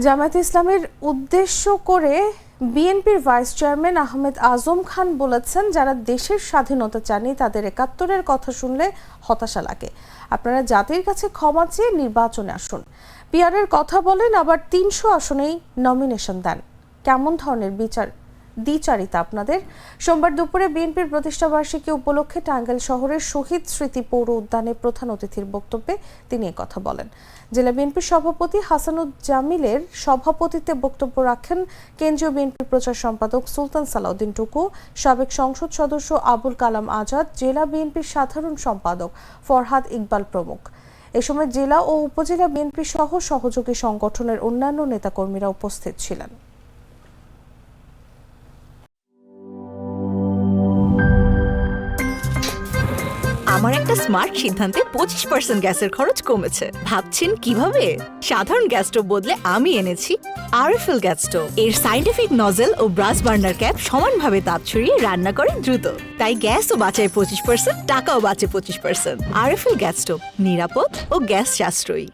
জামায়াতে ইসলামের উদ্দেশ্য করে বিএনপির ভাইস চেয়ারম্যান আহমেদ আজম খান বলেছেন, যারা দেশের স্বাধীনতা চাননি তাদের ৭১-এর কথা শুনলে হতাশা লাগে। আপনারা জাতির কাছে ক্ষমা চেয়ে নির্বাচনে আসুন। পিআরের কথা বলেন, আবার ৩০০ আসনেই নমিনেশন দেন। কেমন ধরনের দ্বিচারিতা আপনাদের? সোমবার দুপুরে বিএনপির প্রতিষ্ঠাবার্ষিকী উপলক্ষে টাঙ্গাইল শহরের শহীদ স্মৃতি পৌর উদ্যানে প্রধান অতিথির বক্তব্যে তিনি কথা বলেন। জেলা বিএনপির সভাপতি হাসানুজ্জামিলের সভাপতিত্বে বক্তব্য রাখেন কেন্দ্রীয় বিএনপির প্রচার সম্পাদক সুলতান সালাউদ্দিন টুকু, সাবেক সংসদ সদস্য আবুল কালাম আজাদ, জেলা বিএনপির সাধারণ সম্পাদক ফরহাদ ইকবাল প্রমুখ। এ সময় জেলা ও উপজেলা বিএনপি সহ সহযোগী সংগঠনের অন্যান্য নেতাকর্মীরা উপস্থিত ছিলেন। আমার একটা স্মার্ট সিদ্ধান্তে 25% গ্যাসের খরচ কমেছে। ভাবছেন কিভাবে? সাধারণ গ্যাস স্টোভ বদলে আমি এনেছি আরএফএল গ্যাস স্টোভ। এর সাইন্টিফিক নজল ও ব্রাস বার্নার ক্যাপ সমানভাবে তাপ ছড়িয়ে রান্না করে দ্রুত। তাই গ্যাসও বাঁচায় 25%, টাকাও বাঁচে 25%। আরএফএল গ্যাস স্টোভ নিরাপদ ও গ্যাস সাশ্রয়ী।